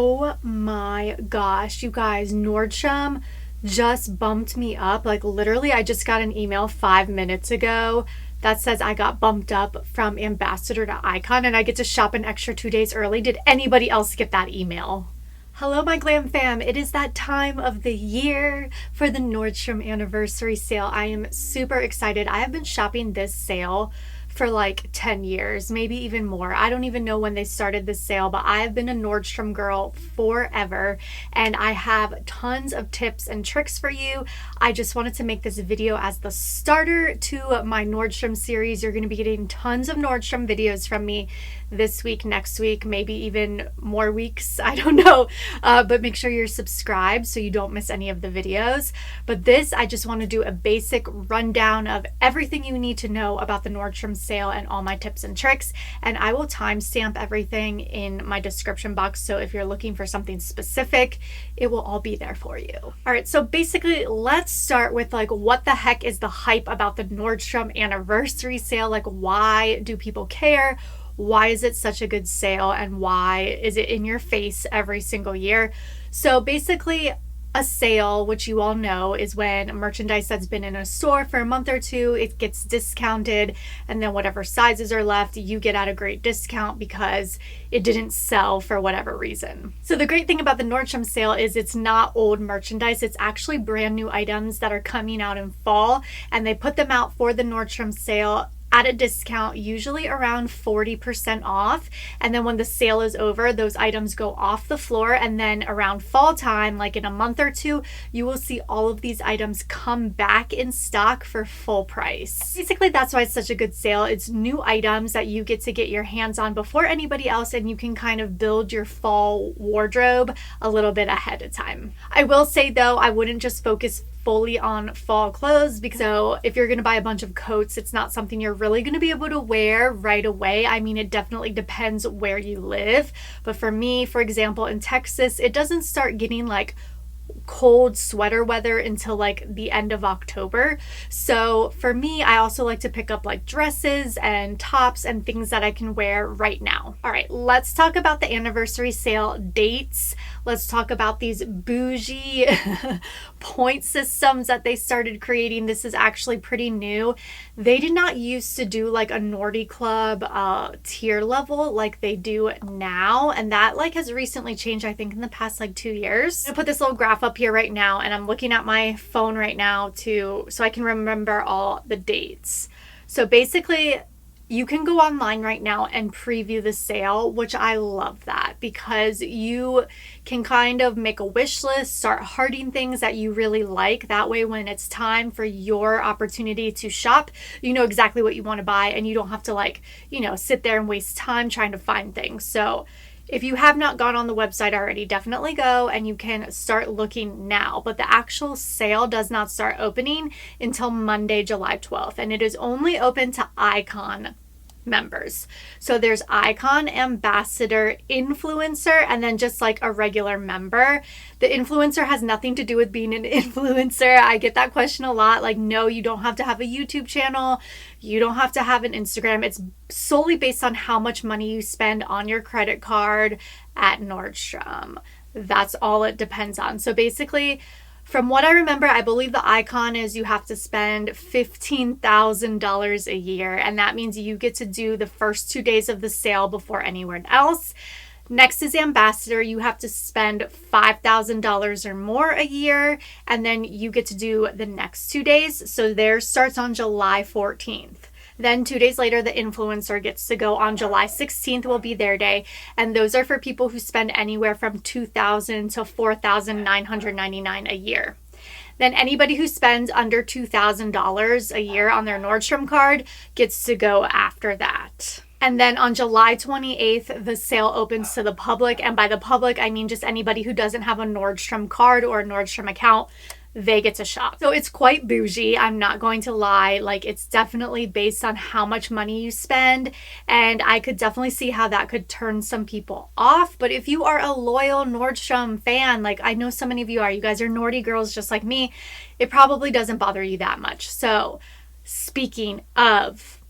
Oh my gosh, you guys, Nordstrom just bumped me up. Like literally, I just got an email 5 minutes ago that says I got bumped up from ambassador to icon and I get to shop an extra 2 days early. Did anybody else get that email? Hello, my glam fam. It is that time of the year for the Nordstrom Anniversary Sale. I am super excited. I have been shopping this sale for like 10 years, maybe even more. I don't even know when they started this sale, but I have been a Nordstrom girl forever and I have tons of tips and tricks for you. I just wanted to make this video as the starter to my Nordstrom series. You're going to be getting tons of Nordstrom videos from me this week, next week, maybe even more weeks. I don't know. But make sure you're subscribed so you don't miss any of the videos. But this, I just want to do a basic rundown of everything you need to know about the Nordstrom sale and all my tips and tricks. And I will timestamp everything in my description box. So if you're looking for something specific, it will all be there for you. All right. So basically, let's start with like, what the heck is the hype about the Nordstrom Anniversary Sale? Like, why do people care? Why is it such a good sale and why is it in your face every single year? So basically, a sale, which you all know, is when merchandise that's been in a store for a month or two, it gets discounted, and then whatever sizes are left, you get at a great discount because it didn't sell for whatever reason. So the great thing about the Nordstrom sale is it's not old merchandise. It's actually brand new items that are coming out in fall, and they put them out for the Nordstrom sale at a discount, usually around 40% off. And then when the sale is over, those items go off the floor. And then around fall time, like in a month or two, you will see all of these items come back in stock for full price. Basically, that's why it's such a good sale. It's new items that you get to get your hands on before anybody else, and you can kind of build your fall wardrobe a little bit ahead of time. I will say though, I wouldn't just focus fully on fall clothes, because so if you're going to buy a bunch of coats, it's not something you're really going to be able to wear right away. I mean, it definitely depends where you live, but for me, for example, in Texas, it doesn't start getting like cold sweater weather until like the end of October. So for me, I also like to pick up like dresses and tops and things that I can wear right now. All right, let's talk about the anniversary sale dates. Let's talk about these bougie point systems that they started creating. This is actually pretty new. They did not used to do like a Nordy club tier level like they do now, and that like has recently changed, I think in the past like 2 years. I'm gonna put this little graph up here right now, and I'm looking at my phone right now so I can remember all the dates. So basically, you can go online right now and preview the sale, which I love that, because you can kind of make a wish list, start hearting things that you really like. That way, when it's time for your opportunity to shop, you know exactly what you want to buy, and you don't have to like, sit there and waste time trying to find things. So if you have not gone on the website already, definitely go and you can start looking now. But the actual sale does not start opening until Monday, July 12th. And it is only open to Icon members. So there's Icon, Ambassador, Influencer, and then just like a regular member. The influencer has nothing to do with being an influencer. I get that question a lot. Like, no, you don't have to have a YouTube channel. You don't have to have an Instagram. It's solely based on how much money you spend on your credit card at Nordstrom. That's all it depends on. So basically, from what I remember, I believe the Icon is you have to spend $15,000 a year, and that means you get to do the first 2 days of the sale before anyone else. Next is Ambassador. You have to spend $5,000 or more a year, and then you get to do the next 2 days. So theirs starts on July 14th. Then 2 days later, the Influencer gets to go on July 16th will be their day. And those are for people who spend anywhere from $2,000 to $4,999 a year. Then anybody who spends under $2,000 a year on their Nordstrom card gets to go after that. And then on July 28th, the sale opens to the public. And by the public, I mean just anybody who doesn't have a Nordstrom card or a Nordstrom account. They get to shop. So it's quite bougie. I'm not going to lie. Like, it's definitely based on how much money you spend. And I could definitely see how that could turn some people off. But if you are a loyal Nordstrom fan, like I know so many of you are, you guys are Nordy girls just like me, it probably doesn't bother you that much. So speaking of,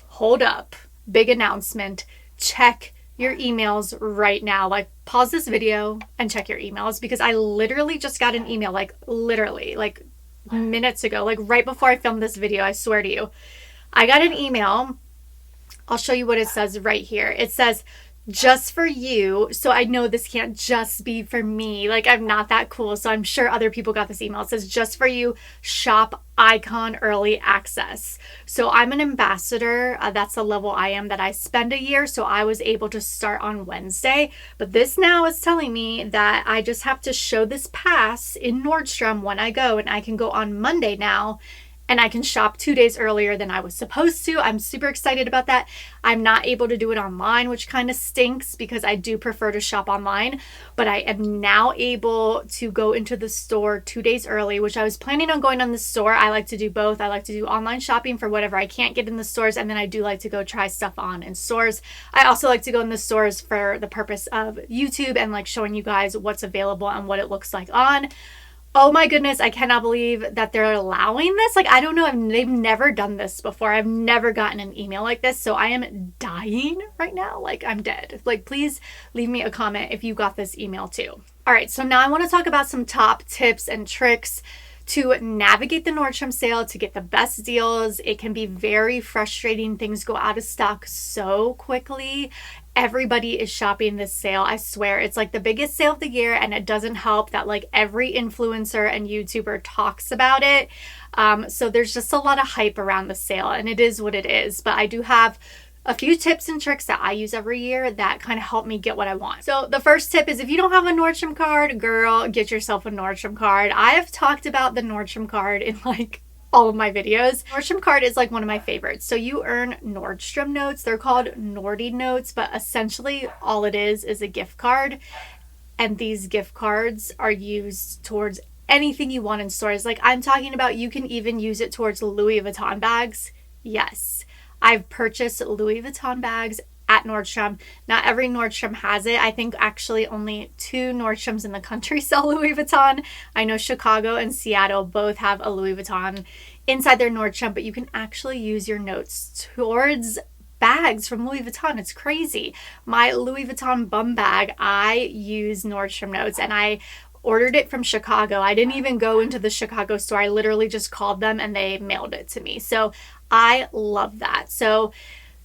hold up, big announcement, check your emails right now. Like, pause this video and check your emails, because I literally just got an email, like literally like minutes ago, like right before I filmed this video. I swear to you, I got an email. I'll show you what it says right here. It says, just for you. So I know this can't just be for me. Like, I'm not that cool. So I'm sure other people got this email. It says, just for you, shop icon early access. So I'm an ambassador. That's the level I am, that I spend a year. So I was able to start on Wednesday. But this now is telling me that I just have to show this pass in Nordstrom when I go, and I can go on Monday now. And I can shop 2 days earlier than I was supposed to. I'm super excited about that. I'm not able to do it online, which kind of stinks, because I do prefer to shop online. But I am now able to go into the store 2 days early, which I was planning on going on the store. I like to do both. I like to do online shopping for whatever I can't get in the stores. And then I do like to go try stuff on in stores. I also like to go in the stores for the purpose of YouTube and like showing you guys what's available and what it looks like on. Oh my goodness, I cannot believe that they're allowing this. Like, I don't know, they've never done this before. I've never gotten an email like this, so I am dying right now. Like, I'm dead. Like, please leave me a comment if you got this email too. All right, so now I want to talk about some top tips and tricks to navigate the Nordstrom sale to get the best deals. It can be very frustrating. Things go out of stock so quickly. Everybody is shopping this sale. I swear, it's like the biggest sale of the year, and it doesn't help that like every influencer and YouTuber talks about it. So there's just a lot of hype around the sale, and it is what it is. But I do have a few tips and tricks that I use every year that kind of help me get what I want. So the first tip is, if you don't have a Nordstrom card, girl, get yourself a Nordstrom card. I have talked about the Nordstrom card in like all of my videos. Nordstrom card is like one of my favorites. So you earn Nordstrom notes. They're called Nordy notes, but essentially all it is a gift card. And these gift cards are used towards anything you want in stores. Like, I'm talking about, you can even use it towards Louis Vuitton bags. Yes, I've purchased Louis Vuitton bags at Nordstrom. Not every Nordstrom has it. I think actually only 2 Nordstroms in the country sell Louis Vuitton. I know Chicago and Seattle both have a Louis Vuitton inside their Nordstrom, but you can actually use your notes towards bags from Louis Vuitton. It's crazy. My Louis Vuitton bum bag, I use Nordstrom notes, and I ordered it from Chicago. I didn't even go into the Chicago store. I literally just called them and they mailed it to me. So I love that. So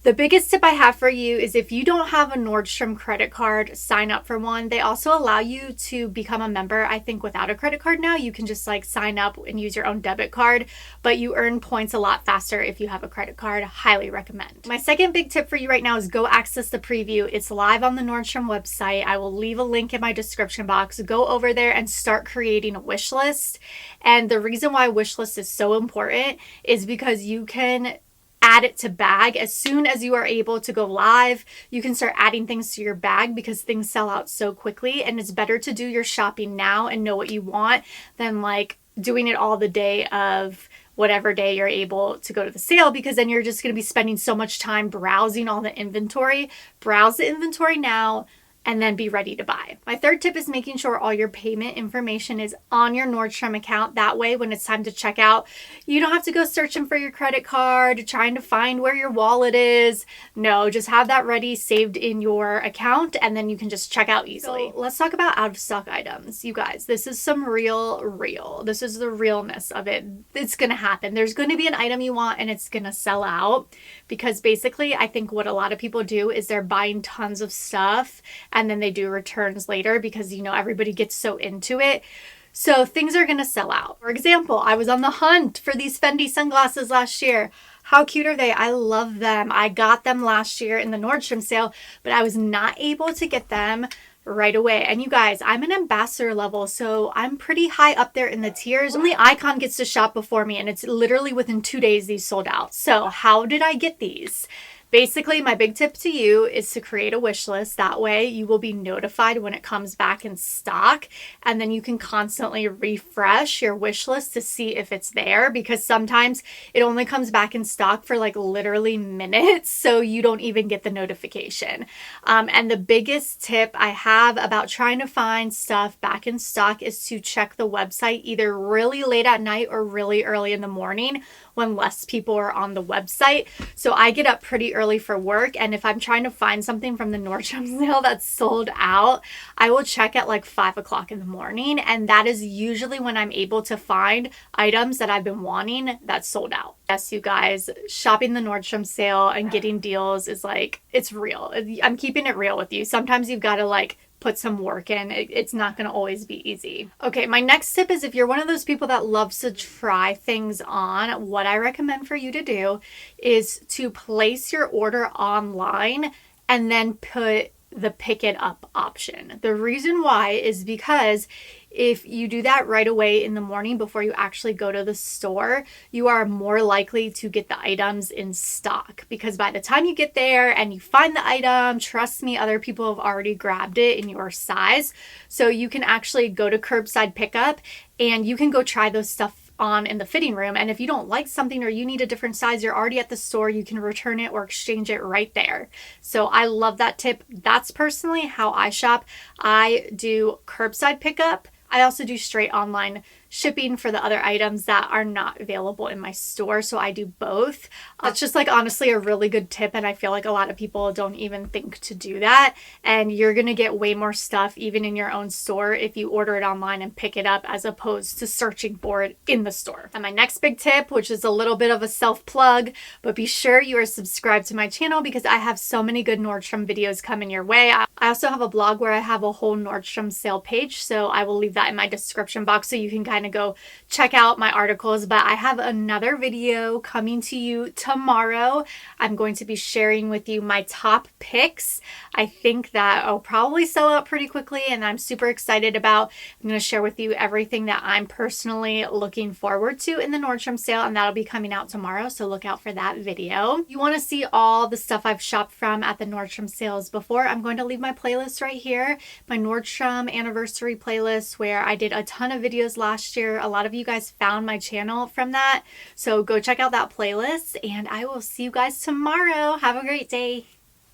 the biggest tip I have for you is, if you don't have a Nordstrom credit card, sign up for one. They also allow you to become a member. I think without a credit card now, you can just like sign up and use your own debit card, but you earn points a lot faster if you have a credit card. Highly recommend. My second big tip for you right now is go access the preview. It's live on the Nordstrom website. I will leave a link in my description box. Go over there and start creating a wish list. And the reason why wish list is so important is because you can add it to bag as soon as you are able to go live. You can start adding things to your bag because things sell out so quickly, and it's better to do your shopping now and know what you want than like doing it all the day of whatever day you're able to go to the sale, because then you're just going to be spending so much time browsing all the inventory. Browse the inventory now and then be ready to buy. My third tip is making sure all your payment information is on your Nordstrom account. That way, when it's time to check out, you don't have to go searching for your credit card, trying to find where your wallet is. No, just have that ready, saved in your account, and then you can just check out easily. So let's talk about out of stock items. You guys, this is some real. This is the realness of it. It's going to happen. There's going to be an item you want and it's going to sell out, because basically I think what a lot of people do is they're buying tons of stuff and then they do returns later because, you know, everybody gets so into it. So things are going to sell out. For example, I was on the hunt for these Fendi sunglasses last year. How cute are they? I love them. I got them last year in the Nordstrom sale, but I was not able to get them right away. And you guys, I'm an ambassador level, so I'm pretty high up there in the tiers. Only Icon gets to shop before me, and it's literally within 2 days these sold out. So how did I get these? Basically, my big tip to you is to create a wish list. That way you will be notified when it comes back in stock, and then you can constantly refresh your wish list to see if it's there, because sometimes it only comes back in stock for like literally minutes, so you don't even get the notification. And the biggest tip I have about trying to find stuff back in stock is to check the website either really late at night or really early in the morning when less people are on the website. So I get up pretty early for work, and if I'm trying to find something from the Nordstrom sale that's sold out, I will check at like 5 o'clock in the morning, and that is usually when I'm able to find items that I've been wanting that's sold out. Yes, you guys, shopping the Nordstrom sale and getting deals is like, it's real. I'm keeping it real with you. Sometimes you've got to like put some work in. It's not going to always be easy. Okay, my next tip is if you're one of those people that loves to try things on, what I recommend for you to do is to place your order online and then put the pick it up option. The reason why is because if you do that right away in the morning before you actually go to the store, you are more likely to get the items in stock, because by the time you get there and you find the item, trust me, other people have already grabbed it in your size. So you can actually go to curbside pickup and you can go try those stuff on in the fitting room. And if you don't like something or you need a different size, you're already at the store, you can return it or exchange it right there. So I love that tip. That's personally how I shop. I do curbside pickup. I also do straight online shipping for the other items that are not available in my store. So I do both. That's just like honestly a really good tip. And I feel like a lot of people don't even think to do that. And you're going to get way more stuff even in your own store if you order it online and pick it up as opposed to searching for it in the store. And my next big tip, which is a little bit of a self plug, but be sure you are subscribed to my channel because I have so many good Nordstrom videos coming your way. I also have a blog where I have a whole Nordstrom sale page. So I will leave that in my description box so you can kind of go check out my articles. But I have another video coming to you tomorrow. I'm going to be sharing with you my top picks. I think that I'll probably sell out pretty quickly and I'm super excited about. I'm going to share with you everything that I'm personally looking forward to in the Nordstrom sale, and that'll be coming out tomorrow, so look out for that video. You want to see all the stuff I've shopped from at the Nordstrom sales before, I'm going to leave my playlist right here, my Nordstrom Anniversary playlist, where I did a ton of videos last year. A lot of you guys found my channel from that, so go check out that playlist, and I will see you guys tomorrow. Have a great day.